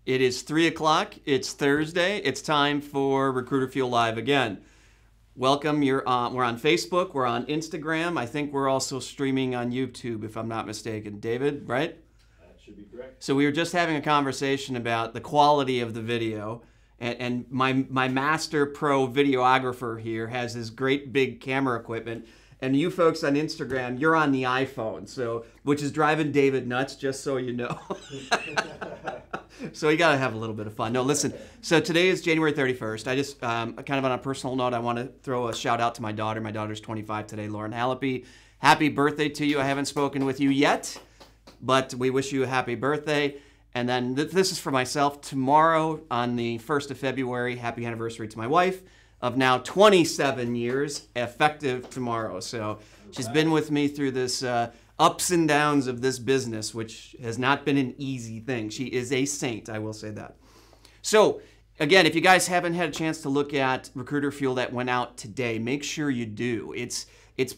It is 3 o'clock. It's Thursday. It's time for Recruiter Fuel Live again. Welcome. We're on Facebook. We're on Instagram. I think we're also streaming on YouTube, if I'm not mistaken. David, right? That should be correct. So we were just having a conversation about the quality of the video. And my master pro videographer here has his great big camera equipment. And you folks on Instagram, you're on the iPhone, so which is driving David nuts, just so you know. So you got to have a little bit of fun. No, listen. So today is January 31st. I just, kind of on a personal note, I want to throw a shout out to my daughter. My daughter's 25 today, Lauren Hallapi. Happy birthday to you. I haven't spoken with you yet, but we wish you a happy birthday. And then this is for myself. Tomorrow on the 1st of February, happy anniversary to my wife of now 27 years, effective tomorrow. So she's been with me through this ups and downs of this business, which has not been an easy thing. She is a saint, I will say that. So again, if you guys haven't had a chance to look at Recruiter Fuel that went out today, make sure you do.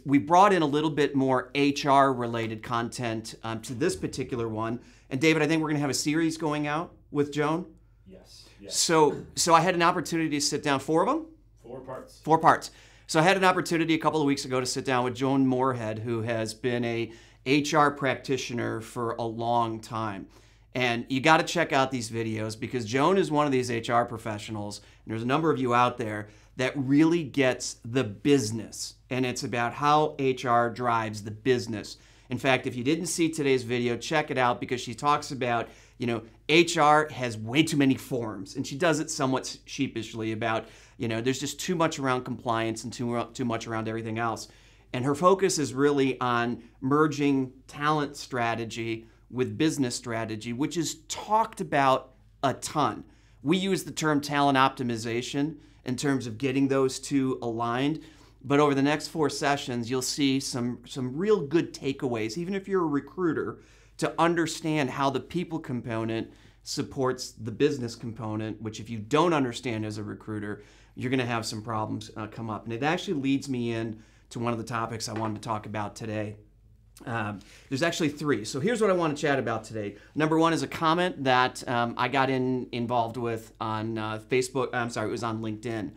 We brought in a little bit more HR related content to this particular one. And David, I think we're gonna have a series going out with Joan. Yes. So I had an opportunity to sit down, 4 of them? 4 parts. 4 parts. So I had an opportunity a couple of weeks ago to sit down with Joan Moorhead, who has been a HR practitioner for a long time. And you got to check out these videos because Joan is one of these HR professionals, and there's a number of you out there that really gets the business. And it's about how HR drives the business. In fact, if you didn't see today's video, check it out because she talks about, HR has way too many forms, and she does it somewhat sheepishly about, there's just too much around compliance and too much around everything else. And her focus is really on merging talent strategy with business strategy, which is talked about a ton. We use the term talent optimization in terms of getting those two aligned. But over the next 4 sessions, you'll see some real good takeaways, even if you're a recruiter, to understand how the people component supports the business component, which if you don't understand as a recruiter, you're going to have some problems come up. And it actually leads me in to one of the topics I wanted to talk about today. There's actually 3. So here's what I want to chat about today. Number 1 is a comment that I got involved with on Facebook. I'm sorry, it was on LinkedIn.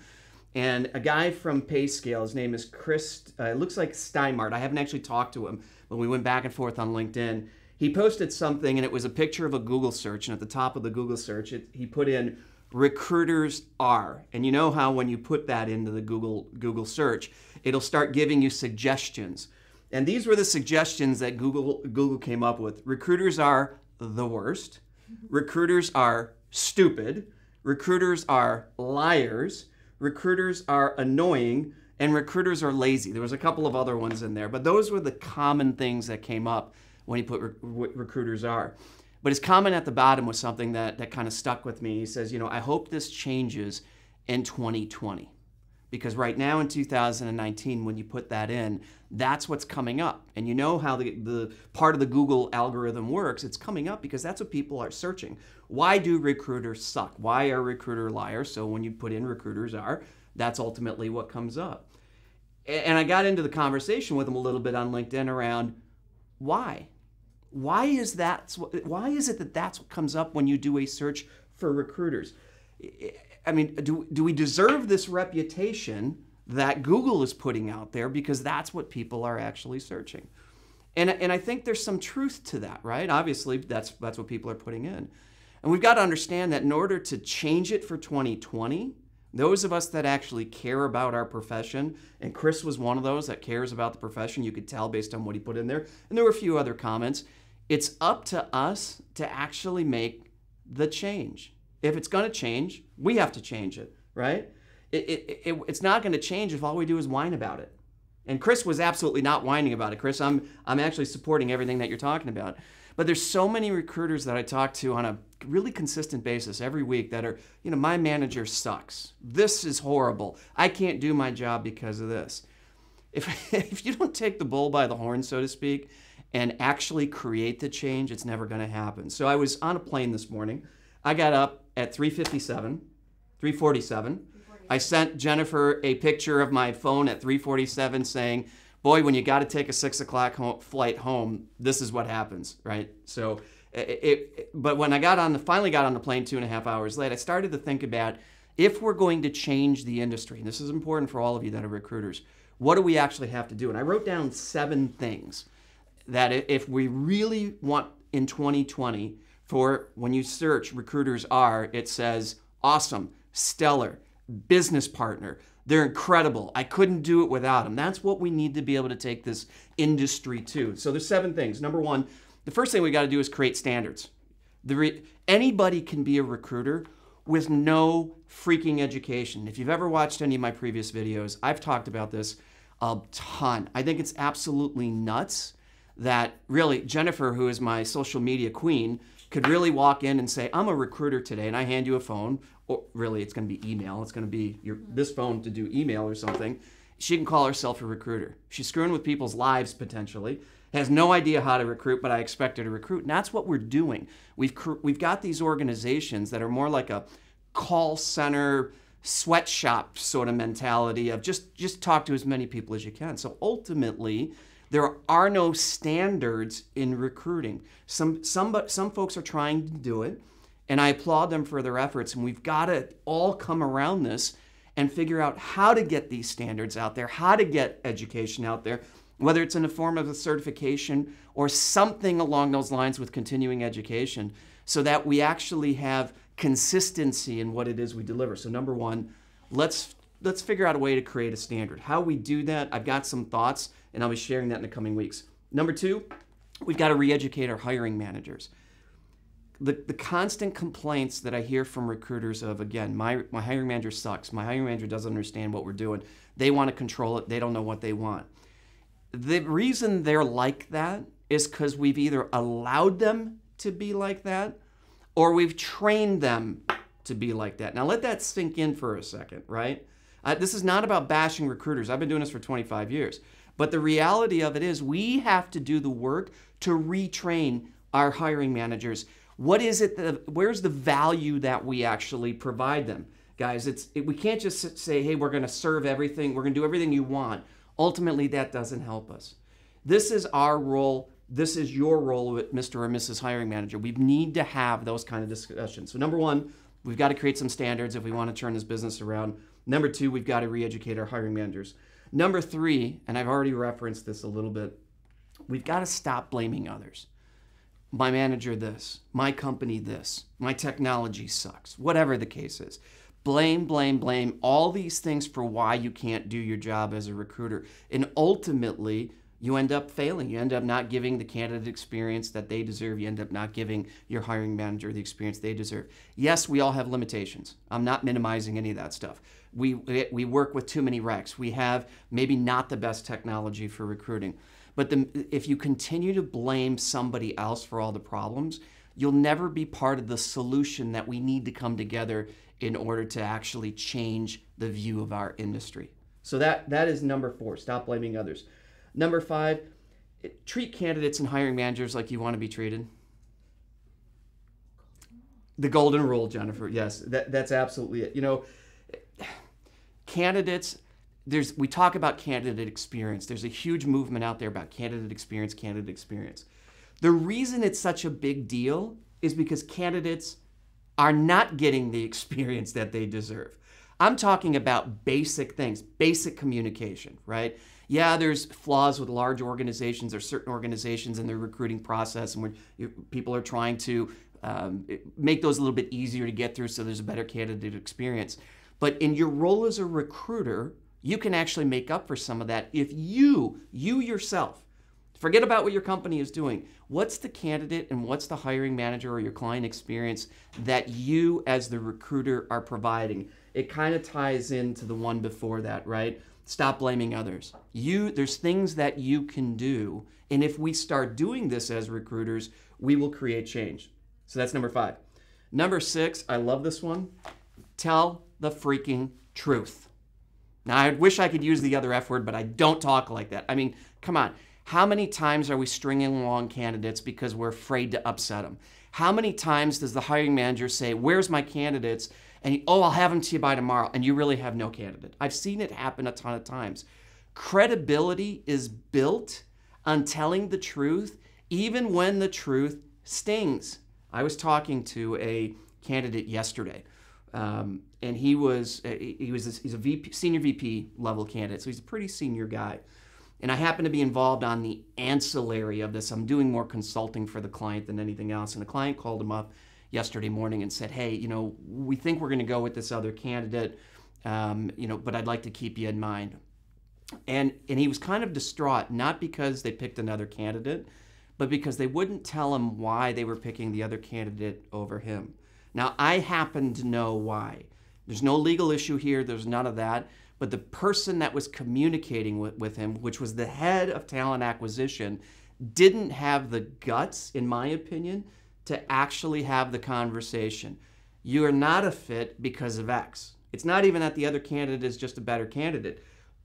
And a guy from PayScale, his name is Chris, it looks like Steinmart. I haven't actually talked to him, but we went back and forth on LinkedIn. He posted something, and it was a picture of a Google search. And at the top of the Google search, he put in recruiters are. And you know how when you put that into the Google search, it'll start giving you suggestions. And these were the suggestions that Google came up with. Recruiters are the worst. Recruiters are stupid. Recruiters are liars. Recruiters are annoying. And recruiters are lazy. There was a couple of other ones in there, but those were the common things that came up when he put what recruiters are. But his comment at the bottom was something that kind of stuck with me. He says, I hope this changes in 2020. Because right now in 2019, when you put that in, that's what's coming up. And you know how the part of the Google algorithm works. It's coming up because that's what people are searching. Why do recruiters suck? Why are recruiter liars? So when you put in recruiters are, that's ultimately what comes up. And I got into the conversation with him a little bit on LinkedIn around why. Why is it that that's what comes up when you do a search for recruiters? I mean, do we deserve this reputation that Google is putting out there because that's what people are actually searching? And I think there's some truth to that, right? Obviously, that's what people are putting in. And we've got to understand that in order to change it for 2020, those of us that actually care about our profession, and Chris was one of those that cares about the profession, you could tell based on what he put in there, and there were a few other comments, it's up to us to actually make the change. If it's going to change, we have to change it, right? It's not going to change if all we do is whine about it. And Chris was absolutely not whining about it. Chris, I'm actually supporting everything that you're talking about. But there's so many recruiters that I talk to on a really consistent basis every week that are, my manager sucks. This is horrible. I can't do my job because of this. If you don't take the bull by the horn, so to speak, and actually create the change, it's never going to happen. So I was on a plane this morning. I got up at 3:47. I sent Jennifer a picture of my phone at 3:47 saying, boy, when you got to take a 6 o'clock flight home, this is what happens, right? So But when I finally got on the plane 2.5 hours late, I started to think about, if we're going to change the industry, and this is important for all of you that are recruiters, what do we actually have to do? And I wrote down 7 things that if we really want in 2020, for when you search recruiters are, it says awesome, stellar, business partner, they're incredible, I couldn't do it without them. That's what we need to be able to take this industry to. So there's 7 things. Number 1, the first thing we got to do is create standards. Anybody can be a recruiter with no freaking education. If you've ever watched any of my previous videos, I've talked about this a ton. I think it's absolutely nuts that really Jennifer, who is my social media queen, could really walk in and say, I'm a recruiter today, and I hand you a phone, or really it's going to be email. It's going to be this phone to do email or something. She can call herself a recruiter. She's screwing with people's lives potentially, has no idea how to recruit, but I expect her to recruit. And that's what we're doing. We've got these organizations that are more like a call center, sweatshop sort of mentality of just talk to as many people as you can. So ultimately, there are no standards in recruiting. Some folks are trying to do it, and I applaud them for their efforts. And we've got to all come around this and figure out how to get these standards out there, how to get education out there, whether it's in the form of a certification or something along those lines with continuing education, so that we actually have consistency in what it is we deliver. So number 1, let's figure out a way to create a standard. How we do that, I've got some thoughts, and I'll be sharing that in the coming weeks. Number 2, we've got to re-educate our hiring managers. The constant complaints that I hear from recruiters of, again, my hiring manager sucks. My hiring manager doesn't understand what we're doing. They want to control it. They don't know what they want. The reason they're like that is because we've either allowed them to be like that or we've trained them to be like that. Now let that sink in for a second, right? This is not about bashing recruiters. I've been doing this for 25 years. But the reality of it is we have to do the work to retrain our hiring managers. What is it? Where's the value that we actually provide them? Guys, we can't just say, hey, we're going to serve everything. We're going to do everything you want. Ultimately, that doesn't help us. This is our role. This is your role with Mr. or Mrs. Hiring Manager. We need to have those kind of discussions. So number 1, we've got to create some standards if we want to turn this business around. Number 2, we've got to re-educate our hiring managers. Number 3, and I've already referenced this a little bit, we've got to stop blaming others. My manager this, my company this, my technology sucks, whatever the case is. Blame, blame, blame, all these things for why you can't do your job as a recruiter. And ultimately, you end up failing. You end up not giving the candidate experience that they deserve. You end up not giving your hiring manager the experience they deserve. Yes, we all have limitations. I'm not minimizing any of that stuff. We work with too many recs. We have maybe not the best technology for recruiting. But if you continue to blame somebody else for all the problems, you'll never be part of the solution that we need to come together in order to actually change the view of our industry. So that is number 4, stop blaming others. Number 5, treat candidates and hiring managers like you want to be treated. The golden rule, Jennifer. Yes, that's absolutely it. You know, candidates, we talk about candidate experience. There's a huge movement out there about candidate experience, candidate experience. The reason it's such a big deal is because candidates are not getting the experience that they deserve. I'm talking about basic things, basic communication, right? Yeah, there's flaws with large organizations or certain organizations in their recruiting process, and people are trying to make those a little bit easier to get through so there's a better candidate experience. But in your role as a recruiter, you can actually make up for some of that if you yourself, forget about what your company is doing. What's the candidate and what's the hiring manager or your client experience that you as the recruiter are providing? It kind of ties into the one before that, right? Stop blaming others. There's things that you can do, and if we start doing this as recruiters, we will create change. So that's number 5. Number 6, I love this one. Tell the freaking truth. Now, I wish I could use the other F word, but I don't talk like that. I mean, come on. How many times are we stringing along candidates because we're afraid to upset them? How many times does the hiring manager say, where's my candidates? And I'll have them to you by tomorrow, and you really have no candidate. I've seen it happen a ton of times. Credibility is built on telling the truth, even when the truth stings. I was talking to a candidate yesterday, and he's a VP, senior VP level candidate, so he's a pretty senior guy. And I happen to be involved on the ancillary of this. I'm doing more consulting for the client than anything else. And the client called him up yesterday morning and said, hey, we think we're going to go with this other candidate, but I'd like to keep you in mind. And he was kind of distraught, not because they picked another candidate, but because they wouldn't tell him why they were picking the other candidate over him. Now, I happen to know why. There's no legal issue here. There's none of that. But the person that was communicating with him, which was the head of talent acquisition, didn't have the guts, in my opinion, to actually have the conversation. You are not a fit because of X. It's not even that the other candidate is just a better candidate.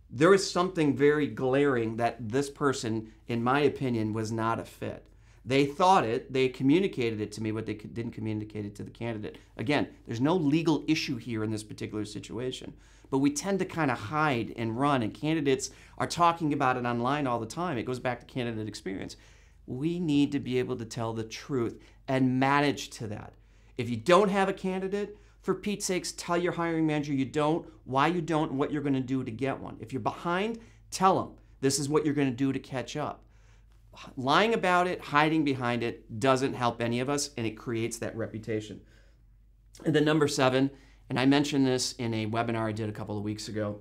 There is something very glaring that this person, in my opinion, was not a fit. They thought it, they communicated it to me, but they didn't communicate it to the candidate. Again, there's no legal issue here in this particular situation, but we tend to kind of hide and run, and candidates are talking about it online all the time. It goes back to candidate experience. We need to be able to tell the truth and manage to that. If you don't have a candidate, for Pete's sakes, tell your hiring manager you don't, why you don't, and what you're going to do to get one. If you're behind, tell them this is what you're going to do to catch up. Lying about it, hiding behind it, doesn't help any of us, and it creates that reputation. And then number 7, and I mentioned this in a webinar I did a couple of weeks ago,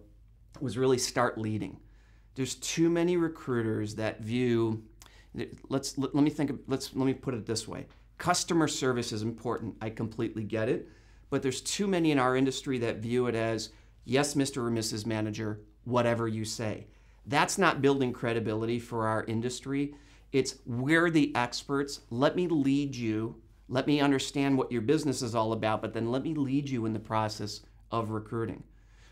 was really start leading. There's too many recruiters that view, let me put it this way. Customer service is important. I completely get it. But there's too many in our industry that view it as, yes, Mr. or Mrs. Manager, whatever you say. That's not building credibility for our industry. It's, we're the experts. Let me lead you. Let me understand what your business is all about, but then let me lead you in the process of recruiting.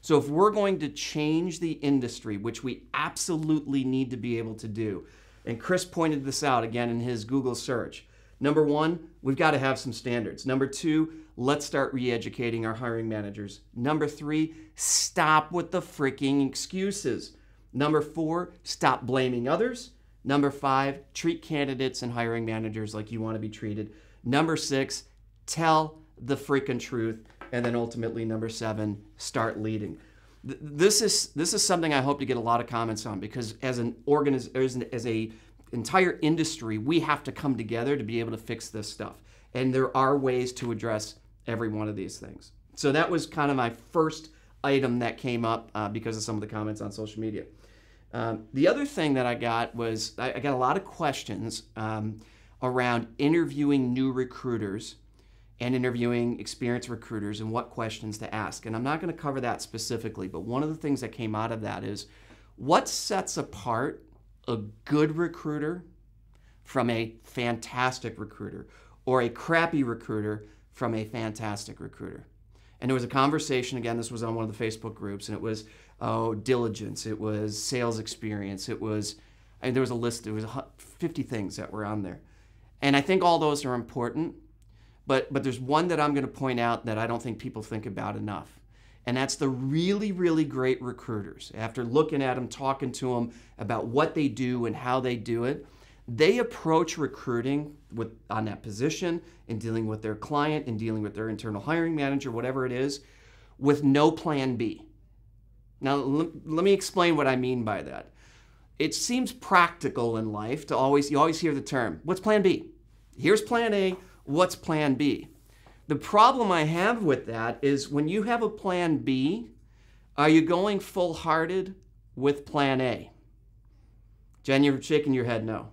So if we're going to change the industry, which we absolutely need to be able to do, and Chris pointed this out again in his Google search. Number 1, we've got to have some standards. Number 2, let's start re-educating our hiring managers. Number 3, stop with the freaking excuses. Number 4, stop blaming others. Number 5, treat candidates and hiring managers like you want to be treated. Number 6, tell the freaking truth. And then ultimately, number 7, start leading. This is something I hope to get a lot of comments on, because as an entire industry, we have to come together to be able to fix this stuff. And there are ways to address every one of these things. So that was kind of my first item that came up because of some of the comments on social media. The other thing that I got was, I got a lot of questions around interviewing new recruiters and interviewing experienced recruiters and what questions to ask. And I'm not going to cover that specifically, but one of the things that came out of that is, what sets apart a good recruiter from a fantastic recruiter, or a crappy recruiter from a fantastic recruiter? And there was a conversation, again, this was on one of the Facebook groups, and it was, diligence, it was sales experience, it was, and there was a list, there was 50 things that were on there. And I think all those are important, but there's one that I'm going to point out that I don't think people think about enough. And that's the really, really great recruiters. After looking at them, talking to them about what they do and how they do it, they approach recruiting on that position and dealing with their client and dealing with their internal hiring manager, whatever it is, with no plan B. Now, let me explain what I mean by that. It seems practical in life to you always hear the term, what's plan B? Here's plan A, what's plan B? The problem I have with that is, when you have a plan B, are you going full-hearted with plan A? Jen, you're shaking your head no.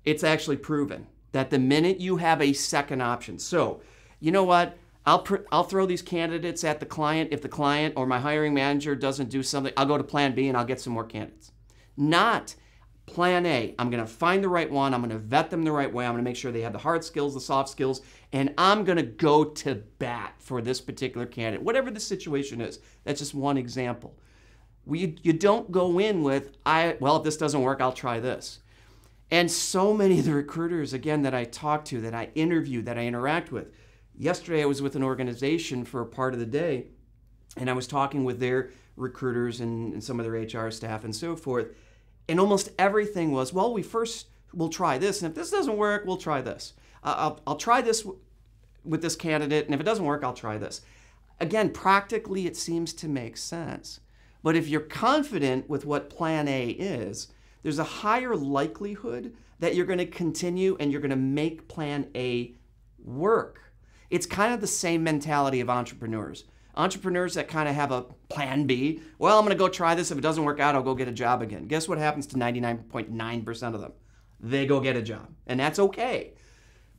It's actually proven that the minute you have a second option, so you know what, I'll throw these candidates at the client. If the client or my hiring manager doesn't do something, I'll go to plan B and I'll get some more candidates. Not plan A, I'm going to find the right one, I'm going to vet them the right way, I'm going to make sure they have the hard skills, the soft skills, and I'm going to go to bat for this particular candidate, whatever the situation is. That's just one example. You don't go in with, well, if this doesn't work, I'll try this. And so many of the recruiters, again, that I talk to, that I interview, that I interact with. Yesterday, I was with an organization for a part of the day, and I was talking with their recruiters and some of their HR staff and so forth. And almost everything was, well, we'll try this, and if this doesn't work, we'll try this. I'll try this with this candidate, and if it doesn't work, I'll try this. Again, practically it seems to make sense. But if you're confident with what plan A is, there's a higher likelihood that you're going to continue and you're going to make plan A work. It's kind of the same mentality of entrepreneurs. Entrepreneurs that kind of have a plan B. Well, I'm going to go try this. If it doesn't work out, I'll go get a job again. Guess what happens to 99.9% of them? They go get a job, and that's okay.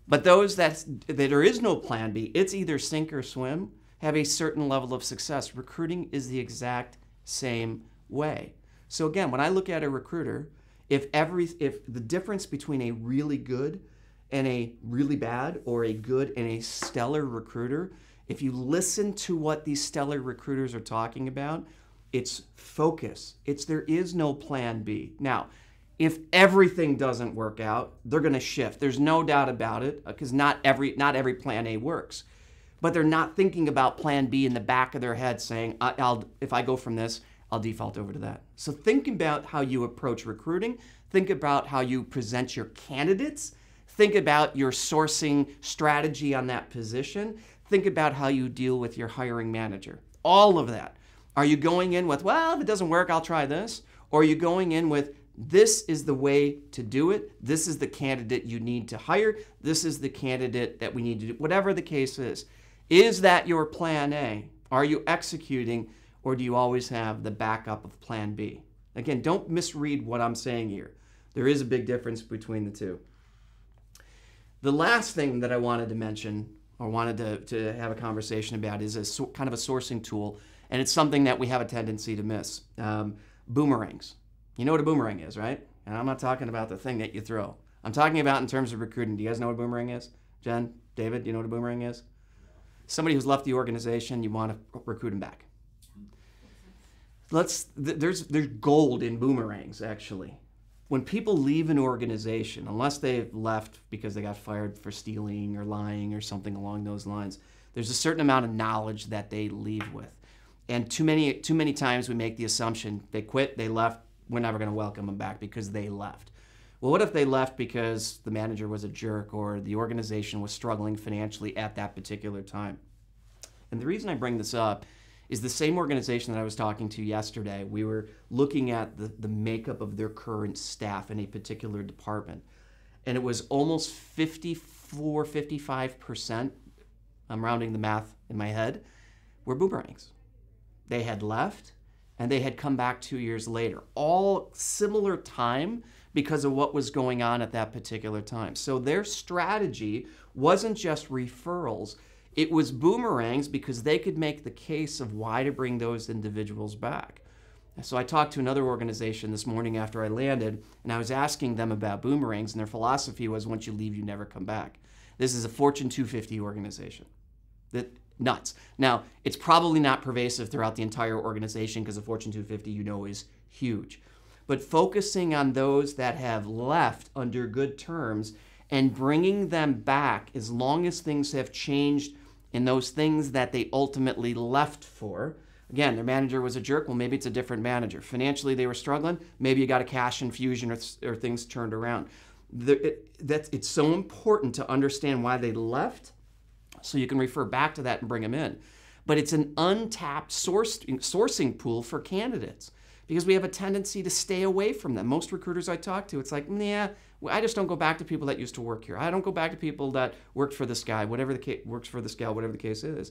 But those that there is no plan B, it's either sink or swim, have a certain level of success. Recruiting is the exact same way. So again, when I look at a recruiter, if the difference between a really good and a really bad, or a good and a stellar recruiter, if you listen to what these stellar recruiters are talking about, it's focus. There is no plan B. Now, if everything doesn't work out, they're going to shift. There's no doubt about it, because not every plan A works. But they're not thinking about plan B in the back of their head saying, if I go from this, I'll default over to that. So think about how you approach recruiting. Think about how you present your candidates. Think about your sourcing strategy on that position. Think about how you deal with your hiring manager. All of that. Are you going in with, well, if it doesn't work, I'll try this? Or are you going in with, this is the way to do it. This is the candidate you need to hire. This is the candidate that we need to do. Whatever the case is. Is that your plan A? Are you executing, or do you always have the backup of plan B? Again, don't misread what I'm saying here. There is a big difference between the two. The last thing that I wanted to mention, or wanted to have a conversation about, is kind of a sourcing tool, and it's something that we have a tendency to miss. Boomerangs. You know what a boomerang is, right? And I'm not talking about the thing that you throw. I'm talking about in terms of recruiting. Do you guys know what a boomerang is? Jen, David, do you know what a boomerang is? Somebody who's left the organization, you want to recruit them back. There's gold in boomerangs, actually. When people leave an organization, unless they've left because they got fired for stealing or lying or something along those lines, there's a certain amount of knowledge that they leave with. And too many times we make the assumption they quit, they left, we're never going to welcome them back because they left. Well, what if they left because the manager was a jerk or the organization was struggling financially at that particular time? And the reason I bring this up is the same organization that I was talking to yesterday. We were looking at the makeup of their current staff in a particular department. And it was almost 54, 55%, I'm rounding the math in my head, were boomerangs. They had left and they had come back 2 years later. All similar time because of what was going on at that particular time. So their strategy wasn't just referrals. It was boomerangs because they could make the case of why to bring those individuals back. So I talked to another organization this morning after I landed, and I was asking them about boomerangs, and their philosophy was, once you leave, you never come back. This is a Fortune 250 organization. Nuts. Now, it's probably not pervasive throughout the entire organization because the Fortune 250, you know, is huge. But focusing on those that have left under good terms and bringing them back as long as things have changed in those things that they ultimately left for. Again, their manager was a jerk. Well, maybe it's a different manager. Financially, they were struggling. Maybe you got a cash infusion or things turned around. It's so important to understand why they left so you can refer back to that and bring them in. But it's an untapped sourcing pool for candidates because we have a tendency to stay away from them. Most recruiters I talk to, it's like, yeah, I just don't go back to people that used to work here. I don't go back to people that worked for this guy, whatever the case, works for this gal, whatever the case is.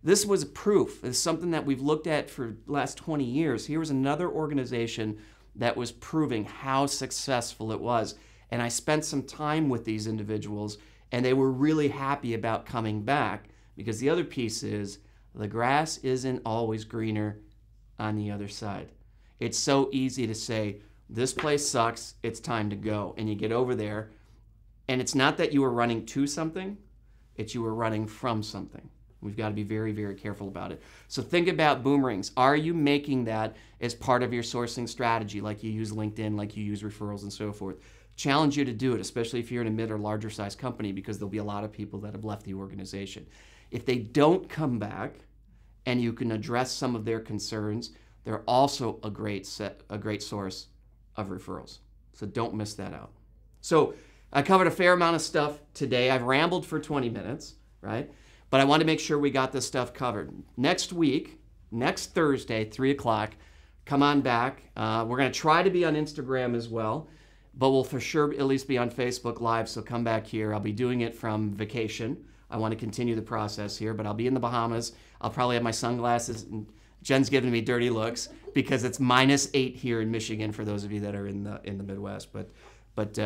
This was proof. It's something that we've looked at for the last 20 years. Here was another organization that was proving how successful it was. And I spent some time with these individuals, and they were really happy about coming back because the other piece is the grass isn't always greener on the other side. It's so easy to say, this place sucks, it's time to go. And you get over there, and it's not that you were running to something, it's you were running from something. We've got to be very, very careful about it. So think about boomerangs. Are you making that as part of your sourcing strategy, like you use LinkedIn, like you use referrals and so forth? Challenge you to do it, especially if you're in a mid or larger size company, because there'll be a lot of people that have left the organization. If they don't come back and you can address some of their concerns, they're also a great source of referrals. So don't miss that out. So I covered a fair amount of stuff today. I've rambled for 20 minutes, right? But I want to make sure we got this stuff covered. Next week, next Thursday, 3 o'clock, come on back. We're going to try to be on Instagram as well, but we'll for sure at least be on Facebook Live, so come back here. I'll be doing it from vacation. I want to continue the process here, but I'll be in the Bahamas. I'll probably have my sunglasses, and Jen's giving me dirty looks because it's -8 here in Michigan for those of you that are in the Midwest. But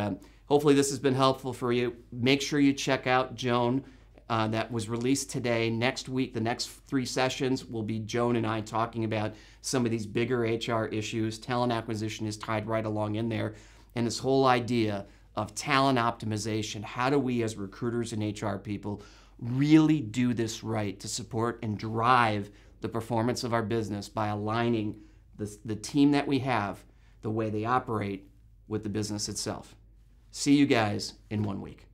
hopefully this has been helpful for you. Make sure you check out Joan. That was released today. Next week, the next 3 sessions will be Joan and I talking about some of these bigger HR issues. Talent acquisition is tied right along in there. And this whole idea of talent optimization. How do we as recruiters and HR people really do this right to support and drive the performance of our business by aligning the team that we have, the way they operate, with the business itself. See you guys in 1 week.